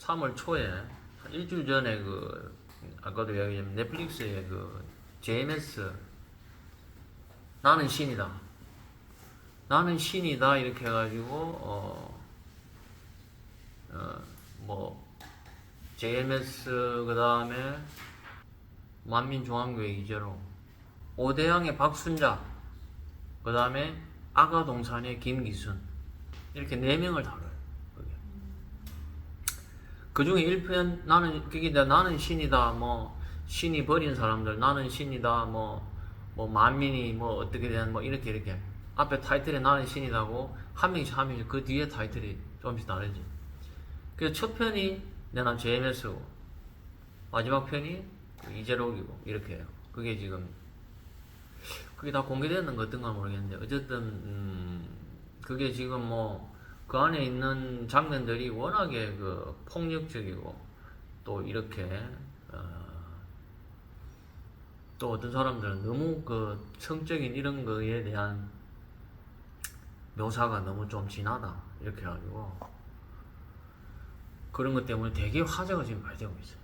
3월 초에 한 일주일 전에 아까도 이야기했지만 넷플릭스에 JMS 나는 신이다. 나는 신이다 이렇게 해가지고 JMS 그 다음에 만민중앙교회 이재로 오대양의 박순자 그 다음에 아가동산의 김기순 이렇게 4명을 다뤄요. 그 중에 1편 나는 신이다 신이 버린 사람들 나는 신이다 만민이 어떻게 된 이렇게 앞에 타이틀에 나는 신이다고 한 명씩 그 뒤에 타이틀이 조금씩 다르지. 그래서 첫 편이 내가 JMS고 마지막 편이 이재록이고 이렇게 해요. 그게 다 공개되는 거 어떤가 모르겠는데 어쨌든 그게 지금 그 안에 있는 장면들이 워낙에 폭력적이고 또 이렇게 또 어떤 사람들은 너무 성적인 이런 거에 대한 묘사가 너무 좀 진하다 이렇게 해가지고 그런 것 때문에 되게 화제가 지금 많이 되고 있어요.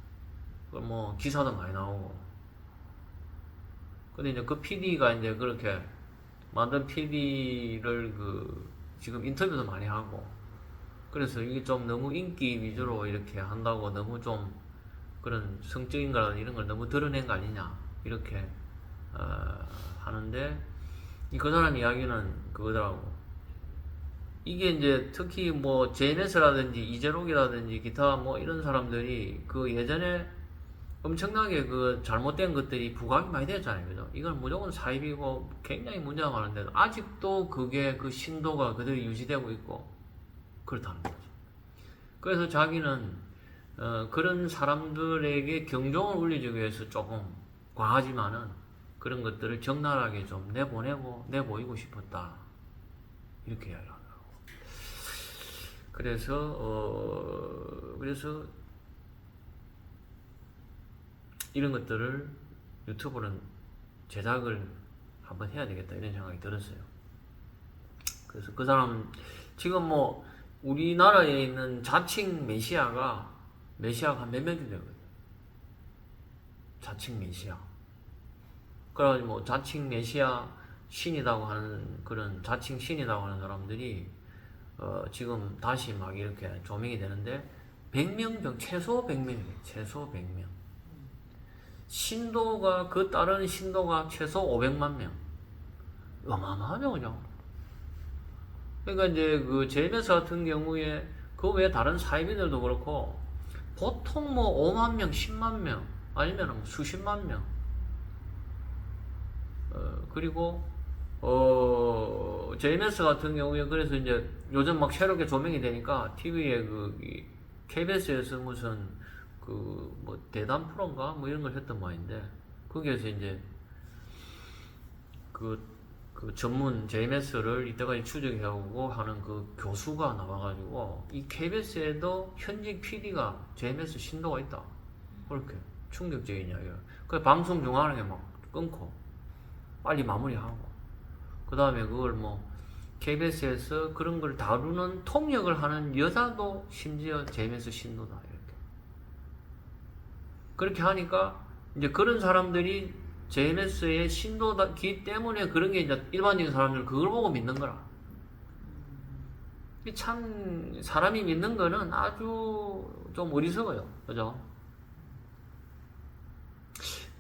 기사도 많이 나오고. 근데 이제 그 PD가 이제 그렇게 만든 PD를 지금 인터뷰도 많이 하고 그래서 이게 좀 너무 인기 위주로 이렇게 한다고 너무 좀 그런 성적인 거라든 이런 걸 너무 드러낸 거 아니냐 이렇게 하는데 그 사람 이야기는 그거더라고. 이게 이제 특히 JMS라든지 이재록이라든지 기타 이런 사람들이 예전에 엄청나게 잘못된 것들이 부각이 많이 됐잖아요. 그죠? 이건 무조건 사입이고 굉장히 문제가 많은데 아직도 그게 신도가 그대로 유지되고 있고 그렇다는 거죠. 그래서 자기는 그런 사람들에게 경종을 울리기 위해서 조금 과하지만은 그런 것들을 적나라하게 좀 내보이고 싶었다. 이렇게 이야기를 하더라고. 그래서 이런 것들을 유튜브는 제작을 한번 해야 되겠다 이런 생각이 들었어요. 그래서 그 사람 지금 우리나라에 있는 자칭 메시아가 한 몇 명쯤 되거든요. 자칭 메시아. 그래가지고 자칭 메시아 신이라고 하는 그런 자칭 신이라고 하는 사람들이 지금 다시 이렇게 조명이 되는데 100명 최소 100명이에요. 최소 100명. 신도가 따르는 신도가 최소 500만 명. 어마어마하죠, 그죠? 그러니까 이제 JMS 같은 경우에 그 외에 다른 사이비들도 그렇고 보통 5만 명, 10만 명 아니면 수십만 명. 그리고 JMS 같은 경우에 그래서 이제 요즘 새롭게 조명이 되니까 TV에 KBS에서 무슨 대담 프로인가 이런 걸 했던 모양인데 거기에서 이제 전문 JMS를 이때까지 추적해오고 하는 교수가 나와가지고 이 KBS에도 현직 PD가 JMS 신도가 있다. 그렇게 충격적인 이야기야. 그 방송 중간에 끊고 빨리 마무리하고 그 다음에 그걸 KBS에서 그런 걸 다루는 통역을 하는 여자도 심지어 JMS 신도다 이렇게. 그렇게 하니까 이제 그런 사람들이 JMS의 신도기 때문에 그런 게 이제 일반적인 사람들은 그걸 보고 믿는 거라. 참 사람이 믿는 거는 아주 좀 어리석어요. 그죠?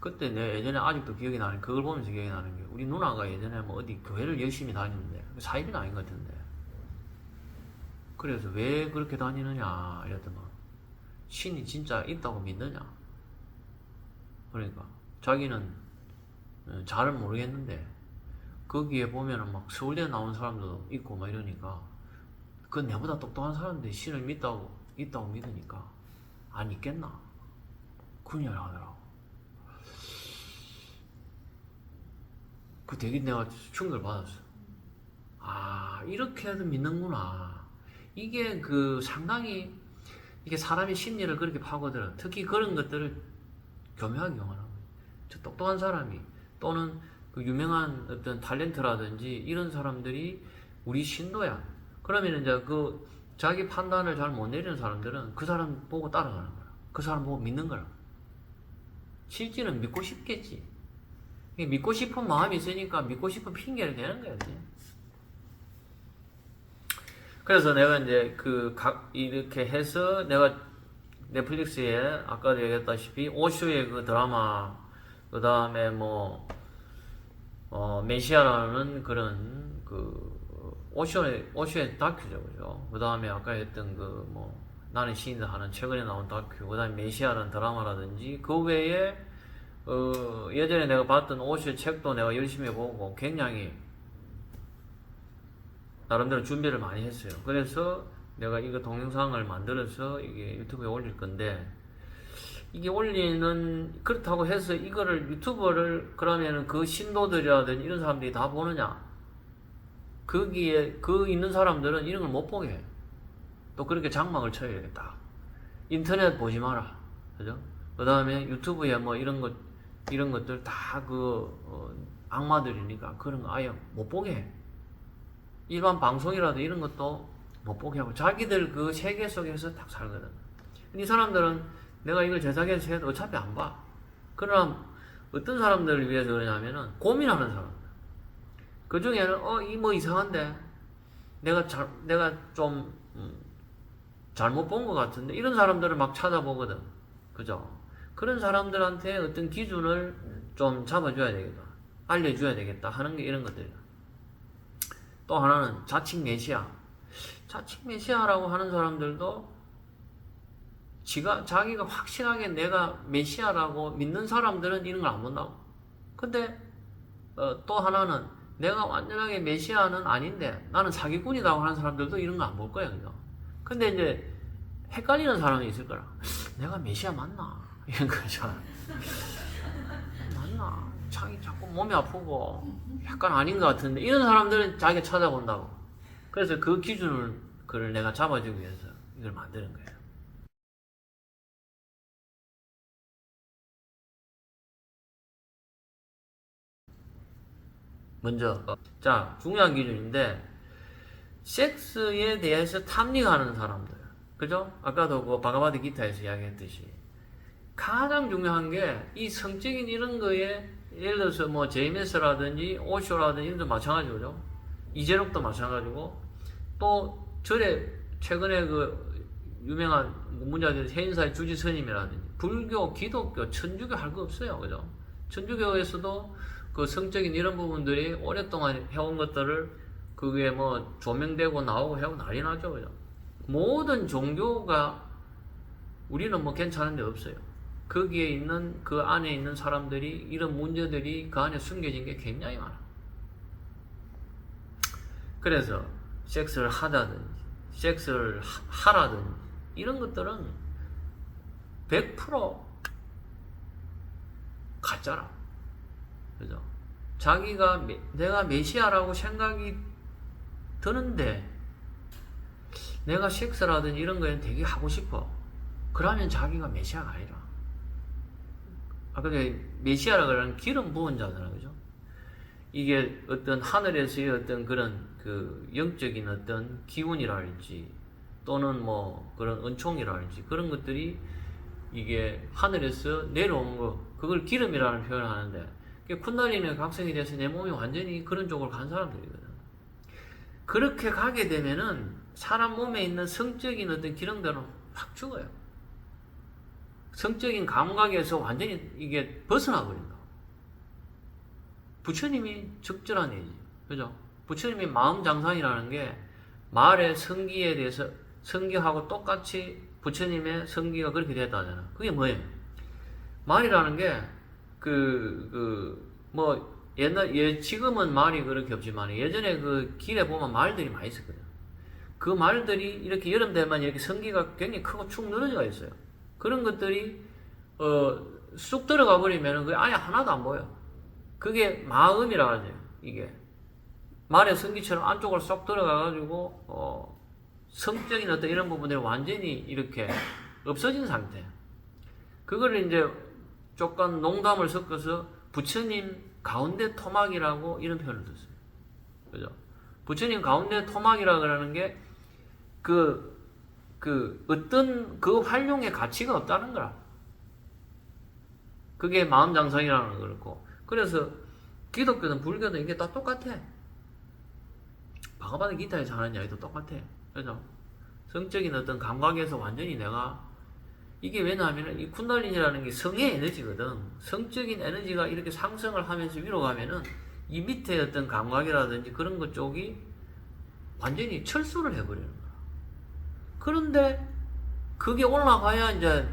그때 내 예전에 아직도 기억이 나는 그걸 보면서 기억이 나는 게 우리 누나가 예전에 어디 교회를 열심히 다니는데 사입은 아닌 것 같은데 그래서 왜 그렇게 다니느냐 이랬더만 신이 진짜 있다고 믿느냐 그러니까 자기는 잘은 모르겠는데 거기에 보면은 서울대 나온 사람도 있고 이러니까 그 내보다 똑똑한 사람들이 신을 있다고 믿으니까 안 있겠나 그런 이야기를 하더라고. 되게 내가 충격을 받았어. 이렇게 해도 믿는구나. 이게 상당히 이게 사람의 심리를 그렇게 파고들어. 특히 그런 것들을 교묘하게 이용하는 거예요. 저 똑똑한 사람이 또는 유명한 어떤 탤런트라든지 이런 사람들이 우리 신도야. 그러면 이제 자기 판단을 잘 못 내리는 사람들은 그 사람 보고 따라가는 거야. 그 사람 보고 믿는 거야. 실제는 믿고 싶겠지. 믿고 싶은 마음이 있으니까 믿고 싶은 핑계를 대는 거야. 그냥. 그래서 내가 이제 이렇게 해서 내가 넷플릭스에 아까도 얘기했다시피 오쇼의 그 드라마, 그 다음에 메시아라는 그런 오쇼의 다큐죠, 그죠? 그 다음에 아까 했던 나는 시인을 하는 최근에 나온 다큐, 그 다음에 메시아라는 드라마라든지, 그 외에, 예전에 내가 봤던 오쇼의 책도 내가 열심히 보고 굉장히 나름대로 준비를 많이 했어요. 그래서 내가 이거 동영상을 만들어서 이게 유튜브에 올릴 건데, 이게 그렇다고 해서 이거를 유튜버를 그러면은 그 신도들이라든지 이런 사람들이 다 보느냐? 거기에 있는 사람들은 이런 걸 못 보게 해. 또 그렇게 장막을 쳐야 되겠다. 인터넷 보지 마라. 그죠? 그 다음에 유튜브에 이런 것들 다 악마들이니까 그런 거 아예 못 보게 해. 일반 방송이라도 이런 것도 못 보게 하고 자기들 그 세계 속에서 딱 살거든. 이 사람들은 내가 이걸 제작해서 해도 어차피 안 봐. 그러나 어떤 사람들을 위해서 그러냐면은 고민하는 사람. 그 중에는 이상한데 내가 좀 잘못 본 것 같은데 이런 사람들을 막 찾아보거든. 그죠? 그런 사람들한테 어떤 기준을 좀 잡아줘야 되겠다. 알려줘야 되겠다 하는 게 이런 것들이야. 또 하나는 자칭 메시아. 자칭 메시아라고 하는 사람들도 자기가 확실하게 내가 메시아라고 믿는 사람들은 이런 걸 안 본다고. 근데 또 하나는 내가 완전하게 메시아는 아닌데 나는 사기꾼이라고 하는 사람들도 이런 거 안 볼 거야. 그죠? 근데 이제 헷갈리는 사람이 있을 거라. 내가 메시아 맞나? 이런 거죠. 맞나? 자꾸 몸이 아프고 약간 아닌 것 같은데 이런 사람들은 자기가 찾아본다고. 그래서 그 그걸 내가 잡아주기 위해서 이걸 만드는 거예요. 먼저 중요한 기준인데 섹스에 대해서 탐닉하는 사람들, 그죠? 아까도 그 바가바드 기타에서 이야기했듯이 가장 중요한 게 이 성적인 이런 거에 예를 들어서 제이메스라든지 오쇼라든지 이런 데 마찬가지죠, 그죠? 이재록도 마찬가지고 또 최근에 유명한 문자들 해인사의 주지 스님이라든지 불교, 기독교, 천주교 할 거 없어요, 그죠? 천주교에서도 그 성적인 이런 부분들이 오랫동안 해온 것들을 그게 조명되고 나오고 해고 난리 나죠, 그죠? 모든 종교가 우리는 괜찮은 데 없어요. 거기에 있는 그 안에 있는 사람들이 이런 문제들이 그 안에 숨겨진 게 굉장히 많아. 그래서 섹스를 하다든지 섹스를 하라든지 이런 것들은 100% 가짜라. 그죠? 내가 메시아라고 생각이 드는데 내가 섹스라든지 이런 거에 되게 하고 싶어. 그러면 자기가 메시아가 아니라. 아까 메시아라 그러는 기름 부은 자잖아, 그죠? 이게 어떤 하늘에서의 어떤 그런 영적인 어떤 기운이랄지 또는 그런 은총이랄지 그런 것들이 이게 하늘에서 내려온 거, 그걸 기름이라는 표현을 하는데 쿤달리니 각성이 돼서 내 몸이 완전히 그런 쪽으로 간 사람들이거든. 그렇게 가게 되면은 사람 몸에 있는 성적인 어떤 기능들은 확 죽어요. 성적인 감각에서 완전히 이게 벗어나 버린다. 부처님이 적절한 얘기죠. 그죠? 부처님이 마음장상이라는 게 말의 성기에 대해서 성기하고 똑같이 부처님의 성기가 그렇게 됐다잖아. 그게 뭐예요? 말이라는 게 지금은 말이 그렇게 없지만 예전에 길에 보면 말들이 많이 있었거든. 그 말들이 이렇게 여름 되면 이렇게 성기가 굉장히 크고 축 늘어져 있어요. 그런 것들이 쑥 들어가 버리면 그게 아예 하나도 안 보여. 그게 마음이라 하죠. 이게 말의 성기처럼 안쪽으로 쏙 들어가가지고 성적인 어떤 이런 부분들이 완전히 이렇게 없어진 상태. 그거를 이제 조금 농담을 섞어서 부처님 가운데 토막이라고 이런 표현을 썼어요. 그죠? 부처님 가운데 토막이라고 하는 게 어떤 그 활용의 가치가 없다는 거라. 그게 마음장성이라는 거 그렇고. 그래서 기독교든 불교든 이게 다 똑같아. 바가바드 기타에서 하는 이야기도 똑같아. 그죠? 성적인 어떤 감각에서 완전히 내가 이게 왜냐하면 이 쿤달린이라는 게 성의 에너지거든. 성적인 에너지가 이렇게 상승을 하면서 위로 가면은 이 밑에 어떤 감각이라든지 그런 것 쪽이 완전히 철수를 해버리는 거야. 그런데 그게 올라가야 이제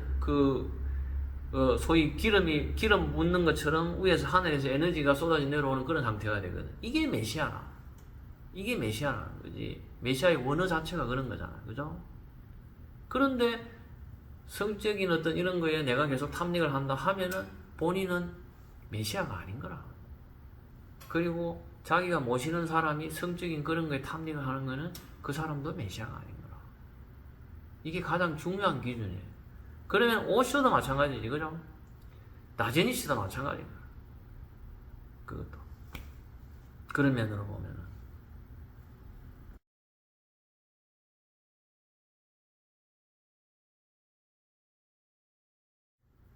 소위 기름 묻는 것처럼 위에서 하늘에서 에너지가 쏟아져 내려오는 그런 상태가 되거든. 이게 메시아라. 이게 메시아라는 거지. 메시아의 원어 자체가 그런 거잖아. 그죠? 그런데 성적인 어떤 이런 거에 내가 계속 탐닉을 한다 하면은 본인은 메시아가 아닌 거라. 그리고 자기가 모시는 사람이 성적인 그런 거에 탐닉을 하는 거는 그 사람도 메시아가 아닌 거라. 이게 가장 중요한 기준이에요. 그러면 오쇼도 마찬가지지. 그죠? 나제니시도 마찬가지야. 그것도. 그런 면으로 보면은.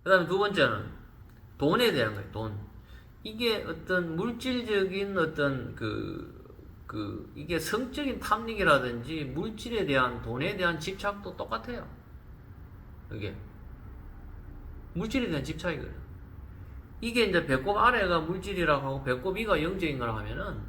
그 다음에 두 번째는 돈에 대한 거예요, 돈. 이게 어떤 물질적인 어떤 이게 성적인 탐닉이라든지 물질에 대한 돈에 대한 집착도 똑같아요. 이게. 물질에 대한 집착이거든. 이게 이제 배꼽 아래가 물질이라고 하고 배꼽 위가 영적인 걸 하면은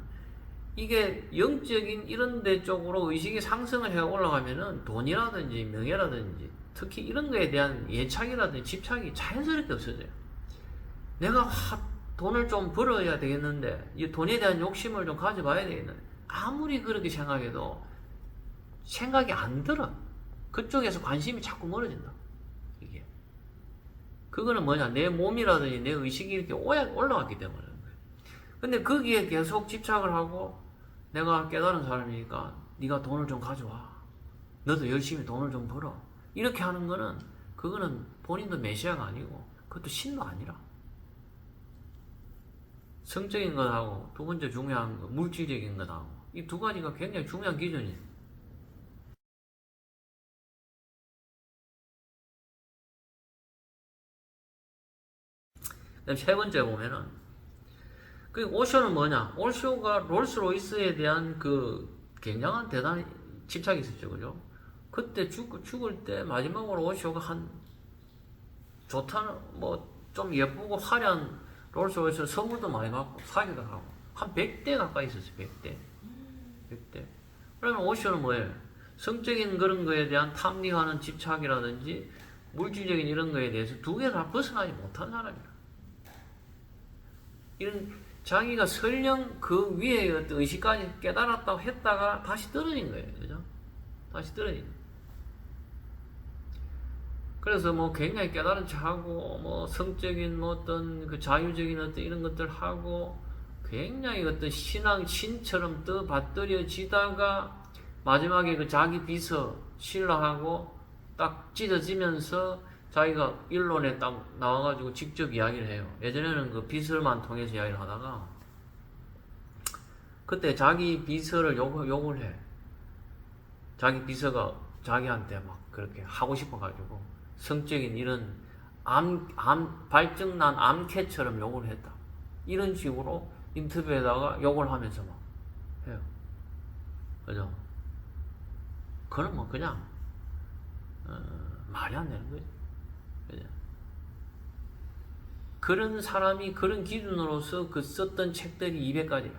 이게 영적인 이런 데 쪽으로 의식이 상승을 해 올라가면은 돈이라든지 명예라든지 특히 이런 거에 대한 예착이라든지 집착이 자연스럽게 없어져요. 내가 돈을 좀 벌어야 되겠는데 이 돈에 대한 욕심을 좀 가져봐야 되겠는데 아무리 그렇게 생각해도 생각이 안 들어. 그쪽에서 관심이 자꾸 멀어진다. 이게. 그거는 뭐냐? 내 몸이라든지 내 의식이 이렇게 올라갔기 때문에. 근데 거기에 계속 집착을 하고 내가 깨달은 사람이니까 네가 돈을 좀 가져와. 너도 열심히 돈을 좀 벌어. 이렇게 하는 거는 그거는 본인도 메시아가 아니고 그것도 신도 아니라. 성적인 것하고 두 번째 중요한 거 물질적인 것하고 이 두 가지가 굉장히 중요한 기준이에요. 그다음 세 번째 보면은 그 오쇼는 뭐냐? 오쇼가 롤스로이스에 대한 굉장한 대단한 집착이 있었죠, 그죠? 그때 죽을 때 마지막으로 오쇼가 좋다는 좀 예쁘고 화려한 롤스로이스 선물도 많이 받고 사기도 하고 한 100대 가까이 있었어요. 100대. 그러면 오쇼는 뭐예요? 성적인 그런 거에 대한 탐닉하는 집착이라든지 물질적인 이런 거에 대해서 두 개 다 벗어나지 못한 사람이야. 이런 자기가 설령 그 위에 어떤 의식까지 깨달았다고 했다가 다시 떨어진 거예요. 그죠? 다시 떨어진 거예요. 그래서 굉장히 깨달은 척하고 성적인 어떤 그 자유적인 어떤 이런 것들 하고 굉장히 어떤 신처럼 떠받들여지다가 마지막에 그 자기 비서 신라하고 딱 찢어지면서 자기가 일론에 딱 나와가지고 직접 이야기를 해요. 예전에는 그 비서만 통해서 이야기를 하다가 그때 자기 비서를 욕을 해. 자기 비서가 자기한테 막 그렇게 하고 싶어가지고 성적인 이런 발정난 암캐처럼 욕을 했다. 이런 식으로 인터뷰에다가 욕을 하면서 막 해요. 그죠? 그건 그냥 말이 안 되는 거지. 그죠? 그런 사람이 그런 기준으로서 썼던 책들이 200가지라.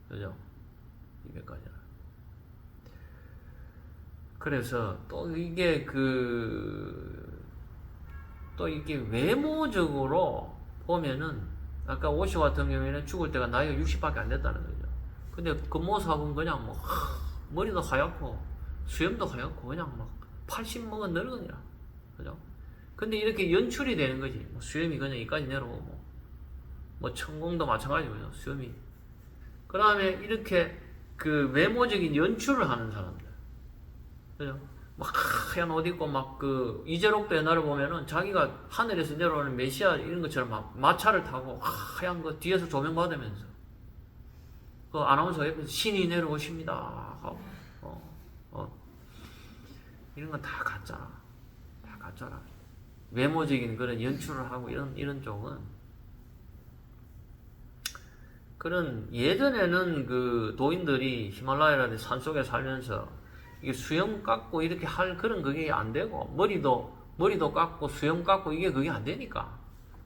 그죠? 200가지라. 그래서 또 이게 또 이게 외모적으로 보면은 아까 오쇼 같은 경우에는 죽을 때가 나이가 60밖에 안 됐다는 거죠. 근데 그 모습은 그냥 머리도 하얗고 수염도 하얗고 그냥 80 먹은 늙은이라. 그죠? 근데 이렇게 연출이 되는 거지. 수염이 그냥 여기까지 내려오고 천공도 마찬가지고요. 수염이. 그 다음에 이렇게 외모적인 연출을 하는 사람들. 그죠? 하얀 옷 입고 이재록도 옛날에 보면은 자기가 하늘에서 내려오는 메시아 이런 것처럼 마차를 타고 하얀 거 뒤에서 조명 받으면서 그 아나운서 옆에서 신이 내려오십니다 하고 이런 건 다 가짜라. 다 가짜라. 외모적인 그런 연출을 하고 이런 쪽은 그런 예전에는 그 도인들이 히말라야라는 산속에 살면서 이게 수염 깎고 이렇게 할 그런 그게 안 되고 머리도 깎고 수염 깎고 이게 그게 안 되니까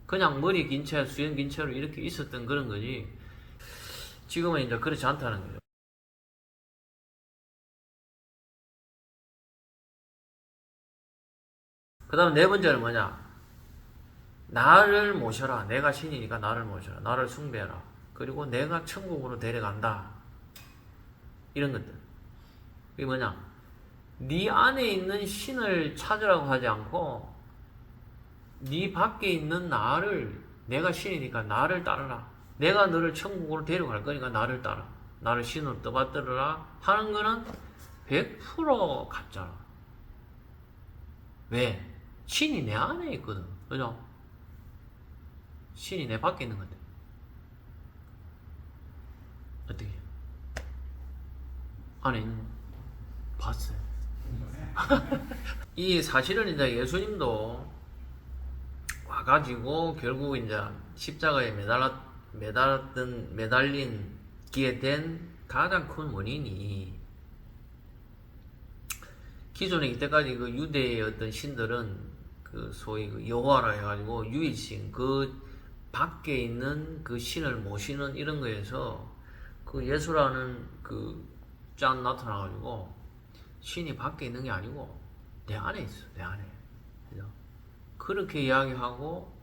그냥 머리 긴 채 수염 긴 채로 이렇게 있었던 그런 거지 지금은 이제 그렇지 않다는 거죠. 그 다음 네 번째는 뭐냐? 나를 모셔라. 내가 신이니까 나를 모셔라. 나를 숭배해라. 그리고 내가 천국으로 데려간다. 이런 것들. 이게 뭐냐? 네 안에 있는 신을 찾으라고 하지 않고 네 밖에 있는 나를 내가 신이니까 나를 따르라. 내가 너를 천국으로 데려갈 거니까 나를 따라. 나를 신으로 떠받들어라 하는 거는 100% 가짜라. 왜? 신이 내 안에 있거든. 그죠? 신이 내 밖에 있는 건데. 어떻게? 안에 있는 거 봤어요. 이 사실은 이제 예수님도 와가지고 결국 이제 십자가에 매달린 게 된 가장 큰 원인이 기존에 이때까지 그 유대의 어떤 신들은 그 소위 그 여호와라 해가지고 유일신 그 밖에 있는 그 신을 모시는 이런 거에서 그 예수라는 그 짠 나타나가지고 신이 밖에 있는 게 아니고 내 안에 있어, 내 안에. 그죠? 그렇게 이야기하고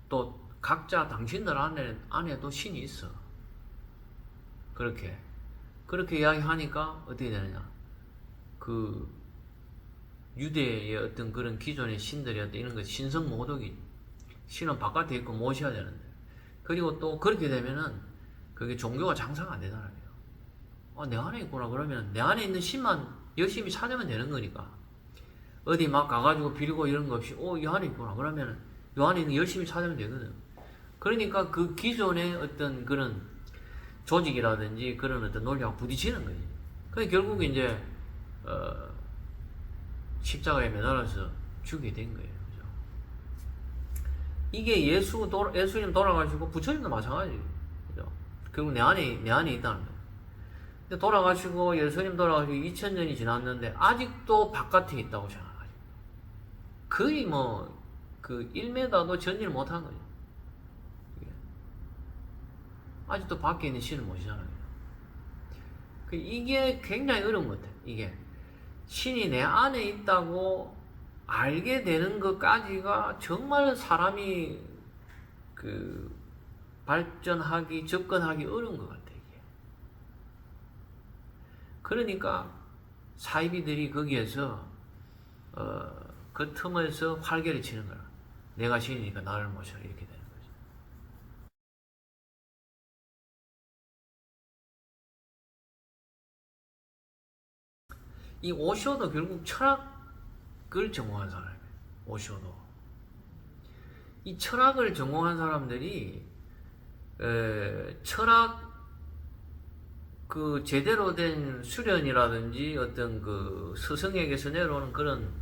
또 각자 당신들 안에도 신이 있어. 그렇게 이야기하니까 어떻게 되느냐? 그 유대의 어떤 그런 기존의 신들이 어떤 이런 거 신성 모독이 신은 바깥에 있고 모셔야 되는데 그리고 또 그렇게 되면은 그게 종교가 장사가 안 되잖아요. 내 안에 있구나 그러면 내 안에 있는 신만 열심히 찾으면 되는 거니까 어디 막 가가지고 빌고 이런 거 없이 이 안에 있구나 그러면 이 안에 있는 열심히 찾으면 되거든. 그러니까 그 기존의 어떤 그런 조직이라든지 그런 어떤 논리하고 부딪히는 거지. 그래서 결국 이제 십자가에 매달아서 죽게 된 거예요. 그죠? 이게 예수님 돌아가시고 부처님도 마찬가지. 그죠? 결국 내 안에 있다는 거예요. 근데 돌아가시고 예수님 돌아가시고 2000년이 지났는데 아직도 바깥에 있다고 생각하죠. 거의 그 1m도 전진을 못한 거죠. 아직도 밖에 있는 신을 모시잖아요. 이게 굉장히 어려운 것 같아요. 이게 신이 내 안에 있다고 알게 되는 것까지가 정말 사람이 그 접근하기 어려운 것 같아요. 이게. 그러니까 사이비들이 거기에서 그 틈에서 활개를 치는 거야. 내가 신이니까 나를 모셔라 이렇게 되는 거죠. 이 오쇼도 결국 철학을 전공한 사람이에요. 오쇼도. 이 철학을 전공한 사람들이 철학 그 제대로 된 수련이라든지 어떤 그 스승에게서 내려오는 그런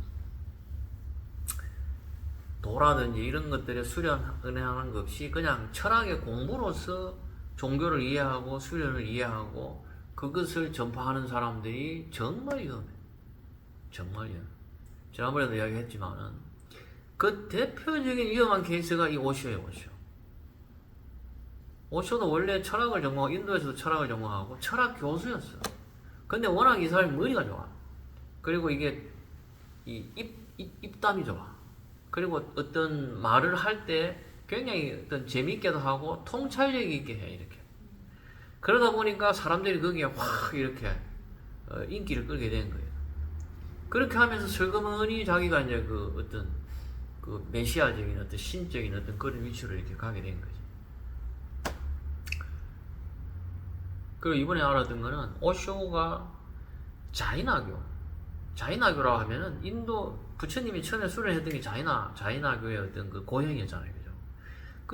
도라든지 이런 것들에 수련하는 것 없이 그냥 철학의 공부로서 종교를 이해하고 수련을 이해하고 그것을 전파하는 사람들이 정말 위험해. 정말 위험해. 지난번에도 이야기했지만은 그 대표적인 위험한 케이스가 이 오쇼예요. 오쇼도 원래 철학을 전공하고 인도에서도 철학을 전공하고 철학 교수였어. 근데 워낙 이 사람이 머리가 좋아. 그리고 이게 입담이 좋아. 그리고 어떤 말을 할 때 굉장히 어떤 재밌게도 하고 통찰력 있게 해 이렇게. 그러다 보니까 사람들이 거기에 확 이렇게 인기를 끌게 된 거예요. 그렇게 하면서 슬그머니 자기가 이제 그 어떤 그 메시아적인 어떤 신적인 어떤 그런 위치로 이렇게 가게 된 거지. 그리고 이번에 알았던 거는 오쇼가 자이나교라고 하면은 인도 부처님이 처음에 수련했던 게 자이나교의 어떤 그 고형이었잖아요. 그죠?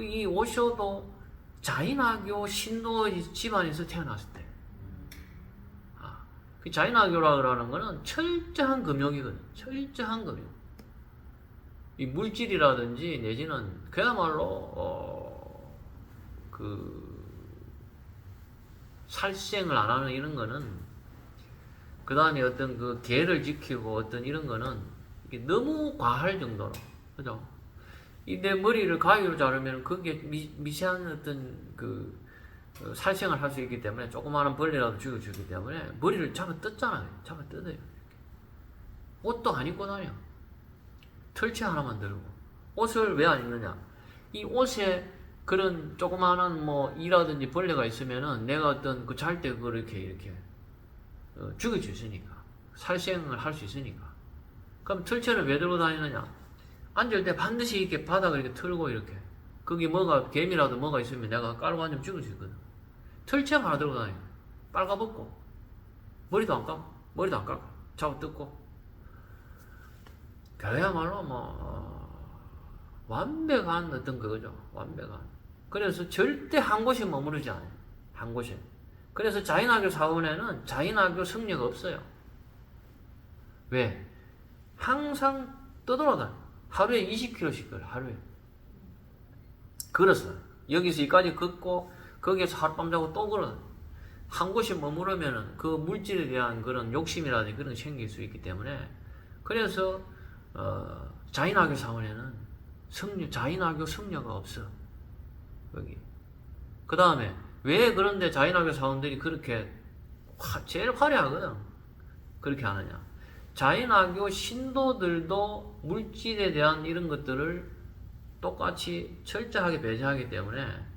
이 오쇼도 자이나교 신도 집안에서 태어났을 때. 이 자인학교라는 거는 철저한 금욕이거든. 철저한 금욕. 이 물질이라든지 내지는 그야말로 그 살생을 안 하는 이런 거는, 그 다음에 어떤 그 계를 지키고 어떤 이런 거는 이게 너무 과할 정도로, 그죠? 이 내 머리를 가위로 자르면 그게 미세한 어떤 그 살생을 할 수 있기 때문에, 조그마한 벌레라도 죽여주기 때문에 머리를 잡아 뜯잖아요. 잡아 뜯어요. 옷도 안 입고 다녀. 털채 하나만 들고. 옷을 왜 안 입느냐? 이 옷에 그런 조그마한 뭐 이라든지 벌레가 있으면은 내가 어떤 그 잘 때 그걸 이렇게 죽일 수 있으니까. 살생을 할 수 있으니까. 그럼 털채를 왜 들고 다니느냐? 앉을 때 반드시 이렇게 바닥을 이렇게 틀고 이렇게. 거기 뭐가, 개미라도 뭐가 있으면 내가 깔고 앉으면 죽일 수 있거든. 털채 하나 들고 다녀. 빨가벗고. 머리도 안 감고. 머리도 안 감고. 잡아 뜯고. 그야말로 완벽한 어떤 그거죠. 완벽한. 그래서 절대 한 곳에 머무르지 않아요. 한 곳에. 그래서 자인학교 사원에는 자인학교 승려가 없어요. 왜? 항상 떠돌아다녀. 하루에 20km씩 걸어. 하루에. 걸었어. 여기서 여기까지 걷고 거기에서 하룻밤 자고 또 걸어. 한 곳에 머무르면은 그 물질에 대한 그런 욕심이라든지 그런 게 생길 수 있기 때문에, 그래서 자인학교 사원에는 자인학교 승려가 없어. 여기. 그 다음에 왜 그런데 자인학교 사원들이 그렇게 제일 화려하거든. 그렇게 하느냐? 자인학교 신도들도 물질에 대한 이런 것들을 똑같이 철저하게 배제하기 때문에,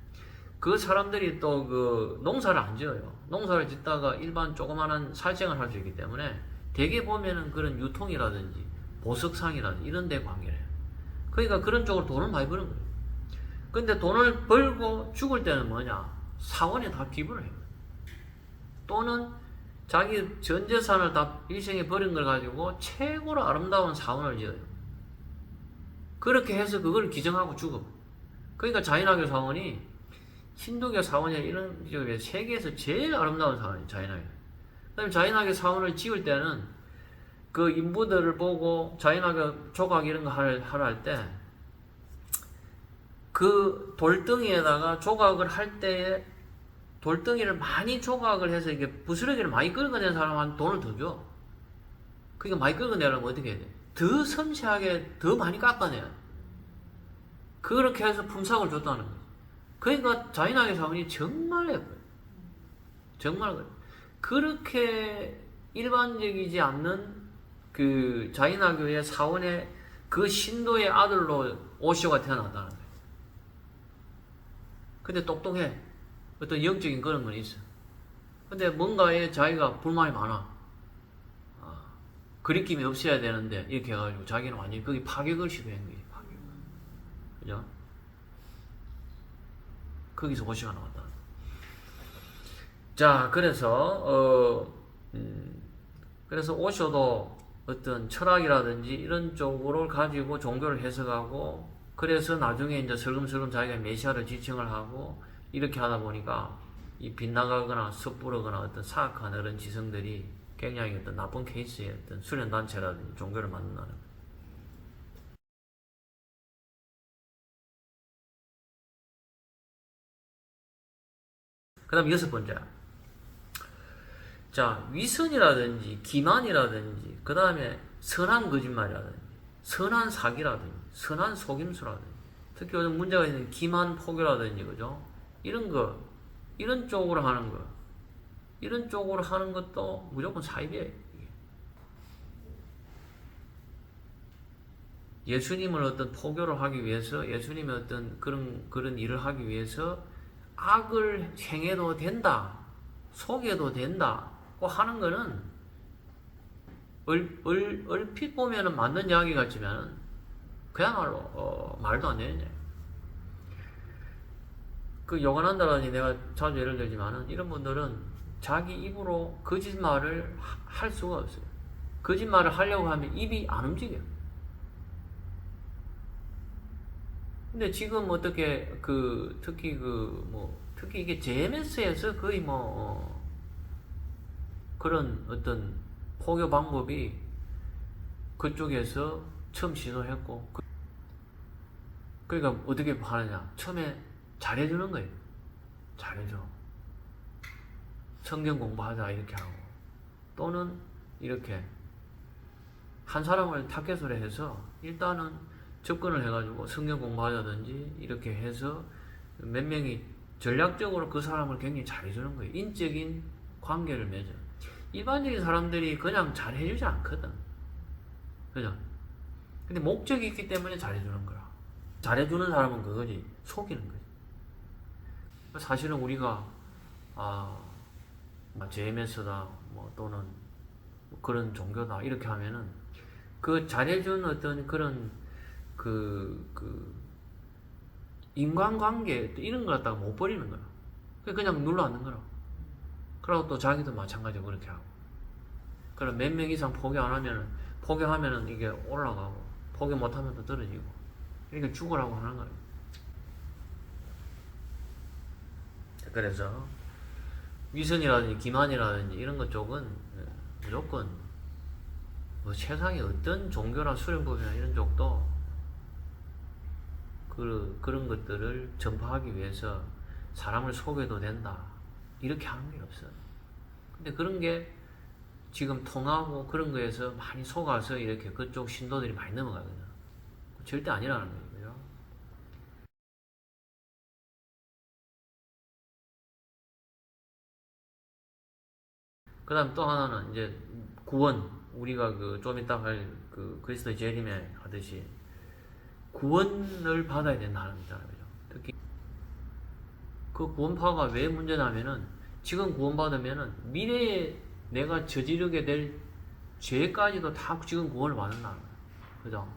그 사람들이 또 그 농사를 안 지어요. 농사를 짓다가 일반 조그마한 살생을 할 수 있기 때문에 대개 보면은 그런 유통이라든지 보석상이라든지 이런 데 관계를 해요. 그러니까 그런 쪽으로 돈을 많이 버는 거예요. 근데 돈을 벌고 죽을 때는 뭐냐? 사원에 다 기부를 해요. 또는 자기 전 재산을 다 일생에 버린 걸 가지고 최고로 아름다운 사원을 지어요. 그렇게 해서 그걸 기증하고 죽어. 그러니까 자인학교 사원이 힌두교 사원이 이런 쪽에 세계에서 제일 아름다운 사원이에요. 자인학교. 그다음에 자인학교 사원을 지을 때는 그 인부들을 보고 자인학교 조각 이런 거 하려 할 때, 그 돌덩이에다가 조각을 할 때에 돌덩이를 많이 조각을 해서 이게 부스러기를 많이 긁어낸 사람한테 돈을 더 줘. 그러니까 많이 긁어내려면 어떻게 해야 돼? 더 섬세하게 더 많이 깎아내야 돼. 그렇게 해서 품삯을 줬다는 거지. 그러니까 자인학교 사원이 정말 예뻐요. 정말 그래. 그렇게 일반적이지 않는 그 자인학교의 사원의 그 신도의 아들로 오쇼가 태어났다는 거예요. 근데 똑똑해. 어떤 영적인 그런 건 있어. 근데 뭔가에 자기가 불만이 많아. 그리낌이 없어야 되는데 이렇게 해가지고 자기는 완전히 거기 파격을 시도한 거지. 파격을. 그죠? 거기서 오쇼가 나왔다. 자, 그래서 그래서 오쇼도 어떤 철학이라든지 이런 쪽으로 가지고 종교를 해석하고, 그래서 나중에 이제 슬금슬금 자기가 메시아를 지칭을 하고 이렇게 하다 보니까 이 빗나가거나 섣부르거나 어떤 사악한 어떤 지성들이 굉장히 어떤 나쁜 케이스의 어떤 수련단체라든지 종교를 만든다는 거예요. 그 다음 6번째. 자, 위선이라든지 기만이라든지 그 다음에 선한 거짓말이라든지 선한 사기라든지 선한 속임수라든지, 특히 요즘 문제가 있는 기만 포교라든지, 그죠? 이런 거, 이런 쪽으로 하는 거, 이런 쪽으로 하는 것도 무조건 사입이에요. 예수님을 어떤 포교를 하기 위해서, 예수님의 어떤 그런 일을 하기 위해서 악을 행해도 된다, 속여도 된다고 하는 거는 얼핏 보면은 맞는 이야기 같지만 그야말로 말도 안 되는 이야기. 그 요간한다라니 내가 자주 예를 들지만은, 이런 분들은 자기 입으로 거짓말을 할 수가 없어요. 거짓말을 하려고 하면 입이 안 움직여요. 근데 지금 어떻게 특히 이게 JMS에서 거의 그런 어떤 포교 방법이 그쪽에서 처음 시도했고, 그러니까 어떻게 하느냐. 처음에 잘해주는 거예요. 잘해줘. 성경 공부하자 이렇게 하고, 또는 이렇게 한 사람을 타겟으로 해서 일단은 접근을 해가지고 성경 공부하자든지 이렇게 해서 몇 명이 전략적으로 그 사람을 굉장히 잘해주는 거예요. 인적인 관계를 맺어. 일반적인 사람들이 그냥 잘해주지 않거든. 그죠? 근데 목적이 있기 때문에 잘해주는 거야. 잘해주는 사람은 그거지. 속이는 거지. 사실은 우리가, JMS다, 뭐, 또는 그런 종교다, 이렇게 하면은, 그 잘해준 어떤 그런, 인간관계, 이런 거 갖다가 못 버리는 거야. 그냥 눌러 앉는 거라. 그러고 또 자기도 마찬가지로 그렇게 하고. 그럼 몇 명 이상 포기 안 하면은, 포기하면은 이게 올라가고, 포기 못하면 또 떨어지고. 그러니까 죽으라고 하는 거예요. 그래서, 위선이라든지 기만이라든지 이런 것 쪽은 무조건 뭐 세상에 어떤 종교나 수련법이나 이런 쪽도 그런 것들을 전파하기 위해서 사람을 속여도 된다 이렇게 하는 게 없어요. 근데 그런 게 지금 통하고 그런 거에서 많이 속아서 이렇게 그쪽 신도들이 많이 넘어가거든요. 절대 아니라는 거예요. 그 다음 또 하나는 이제 구원. 우리가 좀 이따 할 그리스도의 재림에 하듯이 구원을 받아야 된다는 거잖아요. 특히 그 구원파가 왜 문제냐면은 지금 구원받으면은 미래에 내가 저지르게 될 죄까지도 다 지금 구원을 받는다는 거예요. 그죠?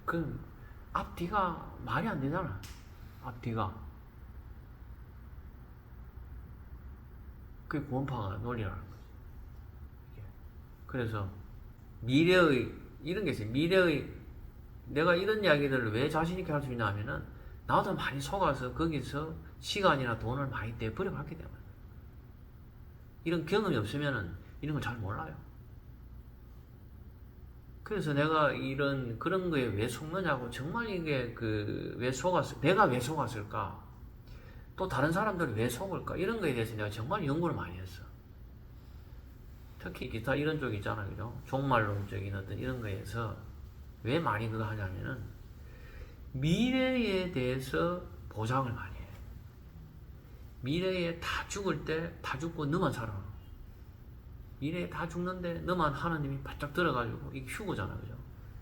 그 앞뒤가 말이 안 되잖아. 앞뒤가. 그게 구원파가 논리라는 거지. 그래서 미래의 이런 게 있어요. 미래의 내가 이런 이야기들을 왜 자신있게 할 수 있냐 하면은 나도 많이 속아서 거기서 시간이나 돈을 많이 떼버려 봤기 때문에. 이런 경험이 없으면은 이런 걸 잘 몰라요. 그래서 내가 그런 거에 왜 속느냐고, 정말 이게 내가 왜 속았을까? 또 다른 사람들을 왜 속을까? 이런 거에 대해서 내가 정말 연구를 많이 했어. 특히 기타 이런 쪽 있잖아요. 그죠? 종말론적인 어떤 이런 거에서 왜 많이 그거 하냐면은 미래에 대해서 보장을 많이 해. 미래에 다 죽을 때 다 죽고 너만 살아. 미래에 다 죽는데 너만 하나님이 바짝 들어가지고 이게 휴거잖아. 그죠?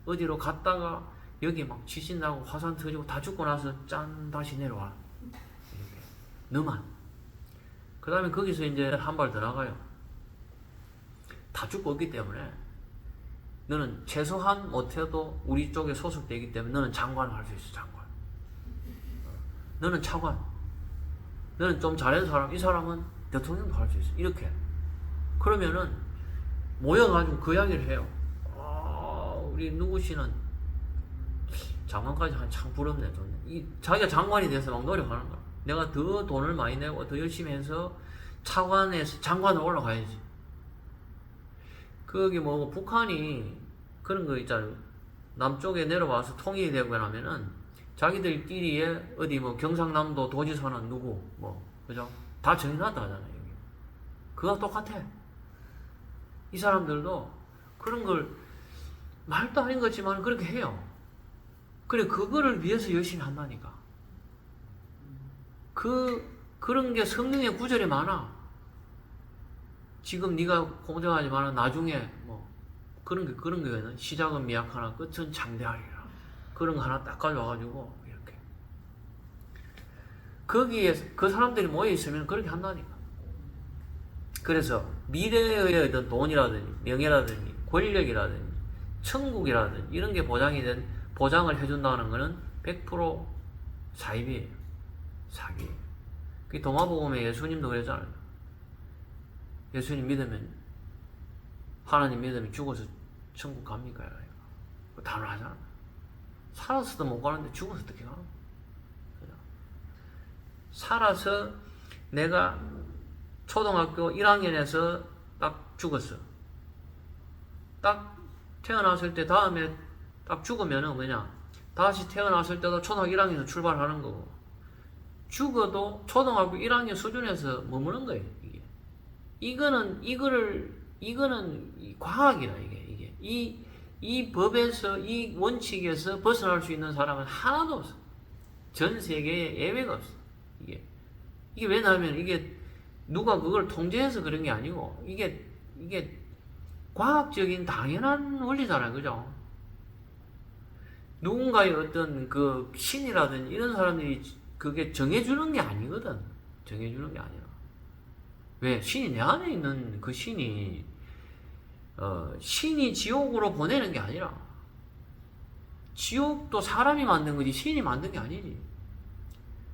어디로 갔다가 여기 막 지진 나고 화산 터지고 다 죽고 나서 짠 다시 내려와. 이렇게. 너만. 그 다음에 거기서 이제 한 발 더 나가요. 다 죽고 있기 때문에 너는 최소한 못해도 우리 쪽에 소속되기 때문에 너는 장관을 할 수 있어. 장관. 너는 차관. 너는 좀 잘하는 사람, 이 사람은 대통령도 할 수 있어. 이렇게. 그러면은 모여가지고 그 이야기를 해요. 우리 누구 씨는 장관까지 한 참 부럽네. 자기가 장관이 돼서 막 노력하는 거야. 내가 더 돈을 많이 내고 더 열심히 해서 차관에서 장관으로 올라가야지. 거기 뭐 북한이 그런 거 있잖아요. 남쪽에 내려와서 통일이 되고 나면은 자기들끼리의 어디 뭐 경상남도 도지사는 누구 뭐 그죠? 다 정해놨다 하잖아요. 여기. 그거 똑같아. 이 사람들도 그런 걸 말도 아닌 거지만 그렇게 해요. 그래 그거를 위해서 열심히 한다니까. 그런 게 성경의 구절에 많아. 지금 네가 공정하지만 나중에 뭐 그런 거는 시작은 미약하나 끝은 장대하리라. 그런 거 하나 딱 가져와가지고 이렇게 거기에 그 사람들이 모여 있으면 그렇게 한다니까. 그래서 미래의 어떤 돈이라든지 명예라든지 권력이라든지 천국이라든지 이런 게 보장을 해준다는 거는 100% 사입이에요. 사기예요. 그 도마복음에 예수님도 그랬잖아요. 예수님 믿으면, 하나님 믿으면 죽어서 천국 갑니까? 단호하잖아. 살아서도 못 가는데 죽어서 어떻게 가? 살아서 내가 초등학교 1학년에서 딱 죽었어. 딱 태어났을 때 다음에 딱 죽으면은 뭐냐, 다시 태어났을 때도 초등학교 1학년에서 출발하는 거고, 죽어도 초등학교 1학년 수준에서 머무는 거예요. 이거는 과학이라, 이 법에서, 이 원칙에서 벗어날 수 있는 사람은 하나도 없어. 전 세계에 예외가 없어. 이게 왜냐하면 이게 누가 그걸 통제해서 그런 게 아니고, 이게 과학적인 당연한 원리잖아요. 그죠? 누군가의 어떤 그 신이라든지 이런 사람들이 그게 정해주는 게 아니거든. 정해주는 게 아니라. 왜? 신이 내 안에 있는 그 신이, 신이 지옥으로 보내는 게 아니라, 지옥도 사람이 만든 거지, 신이 만든 게 아니지.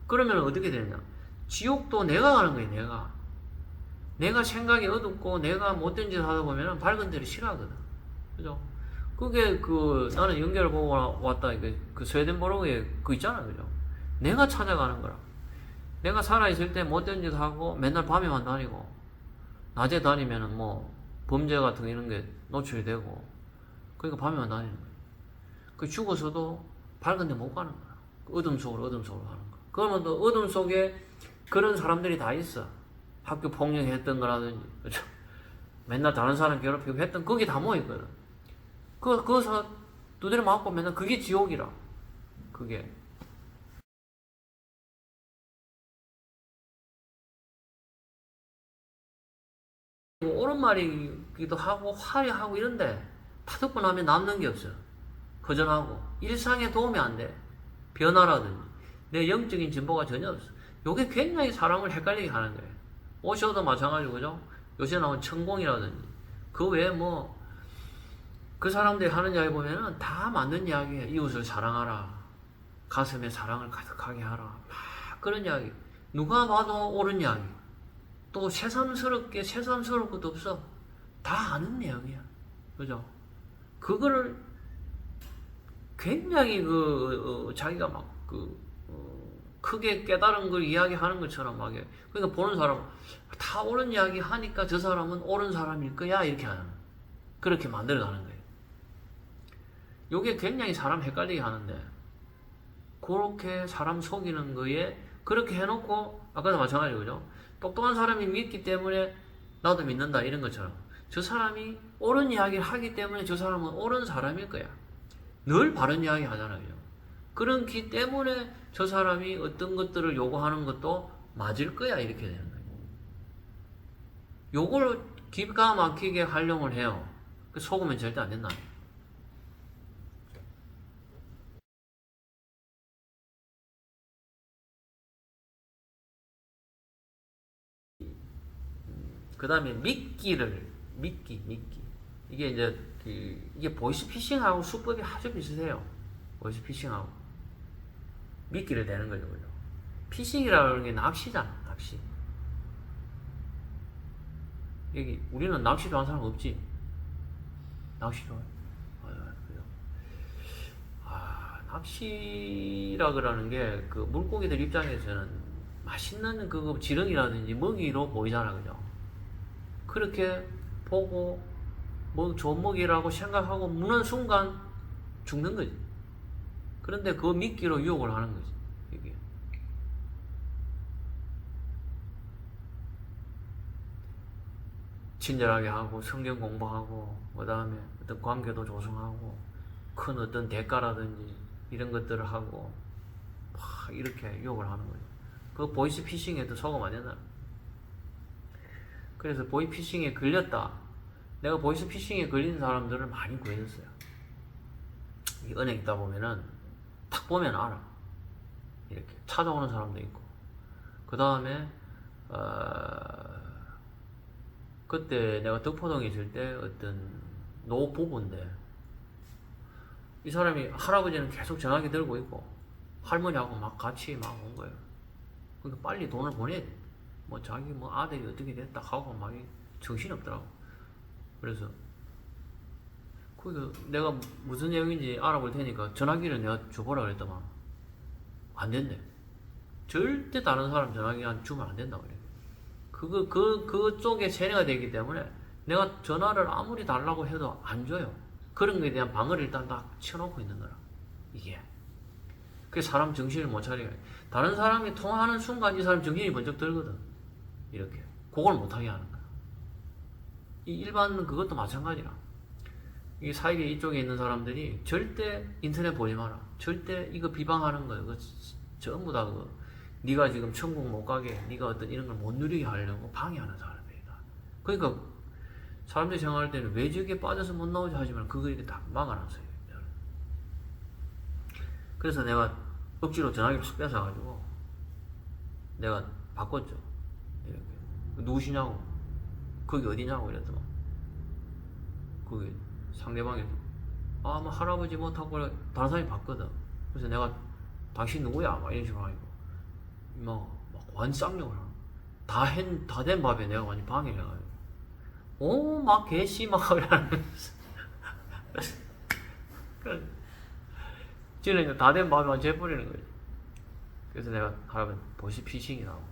그러면 어떻게 되느냐? 지옥도 내가 가는 거야, 내가 생각이 어둡고, 내가 못된 짓을 하다 보면 밝은 데를 싫어하거든. 그죠? 그게 나는 연결을 보고 왔다, 그 스웨덴보르그에 그 있잖아, 그죠? 내가 찾아가는 거라. 내가 살아있을 때 못된 짓 하고, 맨날 밤에만 다니고, 낮에 다니면은 뭐, 범죄 같은 거 이런 게 노출이 되고, 그러니까 밤에만 다니는 거야. 그 죽어서도 밝은 데 못 가는 거야. 어둠 속으로 하는 거야. 그러면 또 어둠 속에 그런 사람들이 다 있어. 학교 폭력했던 거라든지, 그죠? 맨날 다른 사람 괴롭히고 했던, 거기 다 모여있거든. 그거서 두드려 맞고 맨날 그게 지옥이라. 그게. 옳은 말이기도 하고, 화려하고 이런데, 다 듣고 나면 남는 게 없어. 허전하고. 일상에 도움이 안 돼. 변화라든지. 내 영적인 진보가 전혀 없어. 요게 굉장히 사람을 헷갈리게 하는 거예요. 오셔도 마찬가지고, 그죠? 요새 나온 천공이라든지. 그 외에 뭐, 그 사람들이 하는 이야기 보면은 다 맞는 이야기예요. 이웃을 사랑하라. 가슴에 사랑을 가득하게 하라. 막 그런 이야기. 누가 봐도 옳은 이야기. 또 새삼스러울 것도 없어. 다 아는 내용이야. 그죠? 그거를 굉장히 자기가 막 크게 깨달은 걸 이야기하는 것처럼 막 해. 그러니까 보는 사람은 다 옳은 이야기 하니까 저 사람은 옳은 사람일 거야. 이렇게 하는. 그렇게 만들어가는 거예요. 요게 굉장히 사람 헷갈리게 하는데, 그렇게 사람 속이는 거에 그렇게 해놓고, 아까도 마찬가지고, 그죠? 똑똑한 사람이 믿기 때문에 나도 믿는다, 이런 것처럼. 저 사람이 옳은 이야기를 하기 때문에 저 사람은 옳은 사람일 거야. 늘 바른 이야기 하잖아요. 그렇기 때문에 저 사람이 어떤 것들을 요구하는 것도 맞을 거야, 이렇게 되는 거예요. 요걸 기가 막히게 활용을 해요. 속으면 절대 안 된다. 그 다음에 믿기. 이게 이제, 이게 보이스피싱하고 수법이 아주 비슷해요. 보이스피싱하고. 믿기를 대는 거죠, 그죠? 피싱이라는 게 낚시잖아, 낚시. 여기, 우리는 낚시 좋아하는 사람 없지? 낚시 좋아해. 그죠? 낚시라 그러는 게, 그 물고기들 입장에서는 맛있는 그 지렁이라든지 먹이로 보이잖아, 그죠? 그렇게 보고 뭐 좋은 먹이라고 생각하고 무는 순간 죽는 거지. 그런데 그 미끼로 유혹을 하는 거지. 이게. 친절하게 하고 성경 공부하고 그 다음에 어떤 관계도 조성하고 큰 어떤 대가라든지 이런 것들을 하고 막 이렇게 유혹을 하는 거죠. 그 보이스피싱에도 속으면 안 된다. 그래서 보이스피싱에 걸렸다. 내가 보이스피싱에 걸린 사람들을 많이 구해줬어요. 이 은행 있다 보면은 탁 보면 알아. 이렇게 찾아오는 사람도 있고. 그 다음에 그때 내가 덕포동에 있을 때 어떤 노부부인데 이 사람이 할아버지는 계속 전화기 들고 있고 할머니하고 막 같이 막 온 거예요. 그러니까 빨리 돈을 보내야 돼. 뭐 자기 뭐 아들이 어떻게 됐다 하고 막 정신이 없더라고. 그래서 내가 무슨 내용인지 알아볼 테니까 전화기를 내가 줘보라 그랬더만 안 된대. 절대 다른 사람 전화기 주면 안 된다고 그래. 그쪽에 세뇌가 되기 때문에 내가 전화를 아무리 달라고 해도 안 줘요. 그런 거에 대한 방어를 일단 다 쳐놓고 있는 거라. 이게. 그게 사람 정신을 못 차리게. 다른 사람이 통화하는 순간 이 사람 정신이 번쩍 들거든. 이렇게. 그걸 못하게 하는 거야. 이 일반은 그것도 마찬가지라. 이 사이비 이쪽에 있는 사람들이 절대 인터넷 보지 마라. 절대 이거 비방하는 거예요. 그거 전부 다 그거. 네가 지금 천국 못 가게, 네가 어떤 이런 걸 못 누리게 하려고 방해하는 사람들이다. 그러니까 사람들이 생각할 때는 왜 저기에 빠져서 못 나오지 하지만 그거 이렇게 다 막아놨어요. 그래서 내가 억지로 전화기를 확 뺏어가지고 내가 바꿨죠. 이렇게. 누구시냐고, 거기 어디냐고 이랬더만 거기 상대방이 뭐 할아버지 못하고 다른 사람이 봤거든. 그래서 내가 당신 누구야? 막 이런 식으로 하고 막 완쌍욕을 하는 다 된 밥에 내가 완전 방해를 해가지고 막 개씨 막 하면서 쟤는 이제 다 된 밥에 완전 재버리는 거지. 그래서 내가 할아버지 보시피싱이 나오고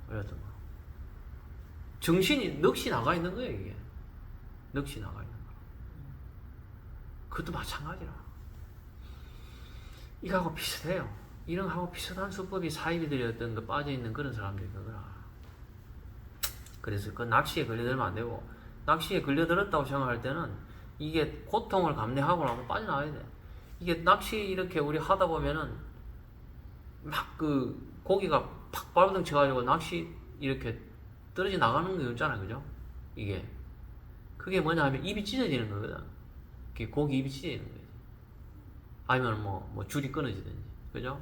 그랬더만 정신이 넋이 나가 있는 거예요. 이게 넋이 나가 있는 거. 그것도 마찬가지라. 이거하고 비슷해요. 이런 거하고 비슷한 수법이 사이비들이 어떤 거 빠져있는 그런 사람들이 그거라. 그래서 그 낚시에 걸려들면 안 되고, 낚시에 걸려들었다고 생각할 때는 이게 고통을 감내하고 나면 빠져나와야 돼. 이게 낚시 이렇게 우리 하다 보면은 막 그 고기가 팍 발버둥 쳐가지고 낚시 이렇게 떨어져 나가는 거 있잖아요. 그죠? 이게. 그게 뭐냐 하면 입이 찢어지는 거거든. 고기 입이 찢어지는 거지. 아니면 뭐 줄이 끊어지든지. 그죠?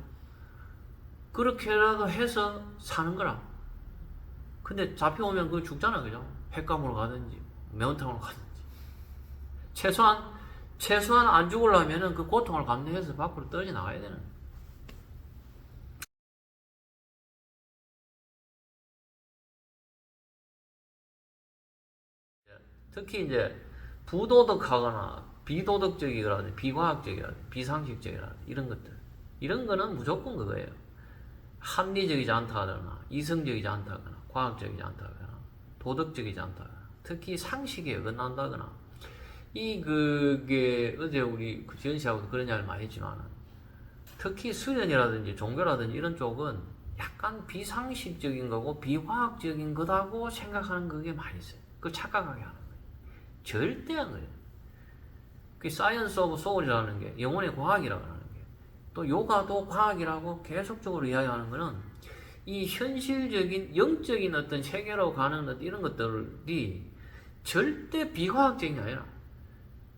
그렇게라도 해서 사는 거라. 근데 잡혀오면 그거 죽잖아. 그죠? 횟감으로 가든지, 매운탕으로 가든지. 최소한 안 죽으려면은 그 고통을 감내해서 밖으로 떨어져 나가야 되는. 특히 이제 부도덕하거나 비도덕적이거나 비과학적이거나 비상식적이거나 이런 것들. 이런 거는 무조건 그거예요. 합리적이지 않다 하거나 이성적이지 않다 하거나 과학적이지 않다 하거나 도덕적이지 않다 하거나 특히 상식에 어긋난다거나 그게 어제 우리 지은 씨하고도 그런 이야기를 많이 했지만 특히 수련이라든지 종교라든지 이런 쪽은 약간 비상식적인 거고 비과학적인 거다고 생각하는 그게 많이 있어요. 그걸 착각하게 하는 거예요. 절대 안 그래요. 그 사이언스 오브 소울이라는 게 영혼의 과학이라고 하는 게 또 요가도 과학이라고 계속적으로 이야기하는 거는 이 현실적인 영적인 어떤 세계로 가는 이런 것들이 절대 비과학적인 게 아니라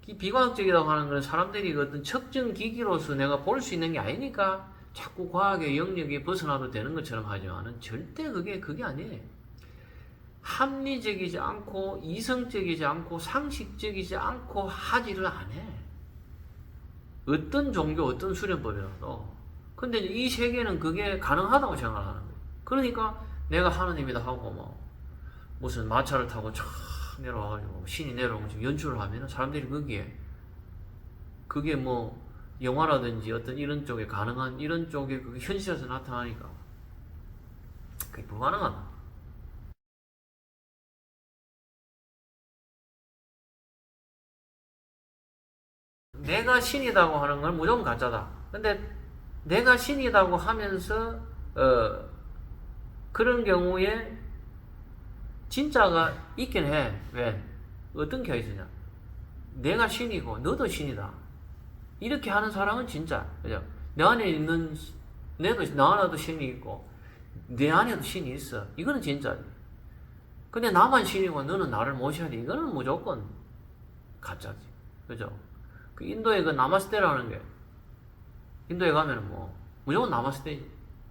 이 비과학적이라고 하는 건 사람들이 어떤 측정 기기로서 내가 볼 수 있는 게 아니니까 자꾸 과학의 영역에 벗어나도 되는 것처럼 하지만은 절대 그게 아니에요. 합리적이지 않고 이성적이지 않고 상식적이지 않고 하지를 안 해. 어떤 종교, 어떤 수련법이라도. 근데 이 세계는 그게 가능하다고 생각하는 거예요. 그러니까 내가 하느님이다 하고 무슨 마차를 타고 쫙 내려와가지고 신이 내려오면 지금 연출을 하면은 사람들이 그게 영화라든지 어떤 이런 쪽에 가능한 이런 쪽에 그게 현실에서 나타나니까 그게 불가능하다. 내가 신이라고 하는 건 무조건 가짜다. 근데 내가 신이라고 하면서 그런 경우에 진짜가 있긴 해. 왜? 어떤 케이스냐? 내가 신이고 너도 신이다. 이렇게 하는 사람은 진짜. 그죠? 내 안에 있는 나 안에도 신이 있고 내 안에도 신이 있어. 이거는 진짜지. 근데 나만 신이고 너는 나를 모셔야 돼. 이거는 무조건 가짜지. 그죠? 그 인도에 그 나마스테라는 게 인도에 가면은 무조건 나마스테지.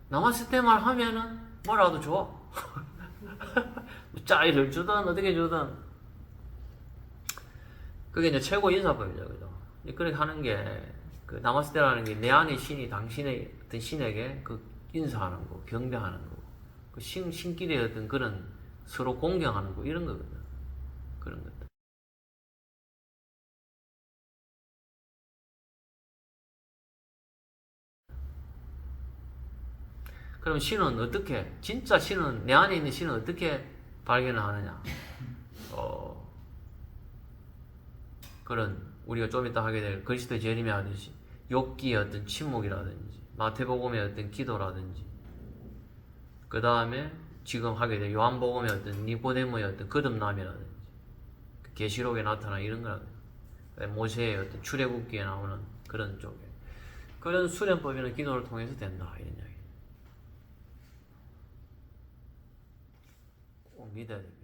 나마스테만 하면은 뭐라도 줘. 짜이를 주든 어떻게 주든 그게 이제 최고 인사법이죠. 그죠? 그렇게 하는 게 그 나마스테라는 게 내 안의 신이 당신의 어떤 신에게 그 인사하는 거, 경배하는 거, 그 신끼리의 어떤 그런 서로 공경하는 거 이런 거거든. 그런 것들. 그럼 신은 어떻게, 진짜 신은, 내 안에 있는 신은 어떻게 발견을 하느냐? 그런 우리가 좀 이따 하게 될 그리스도의 재림에 하듯이 욥기의 어떤 침묵이라든지 마태복음의 어떤 기도라든지 그 다음에 지금 하게 될 요한복음의 어떤 니고데모의 어떤 거듭남이라든지 계시록에 나타나 이런 거라든지 모세의 어떤 출애굽기에 나오는 그런 쪽에 그런 수련법이나 기도를 통해서 된다 이런 이야기 꼭 믿어야 돼.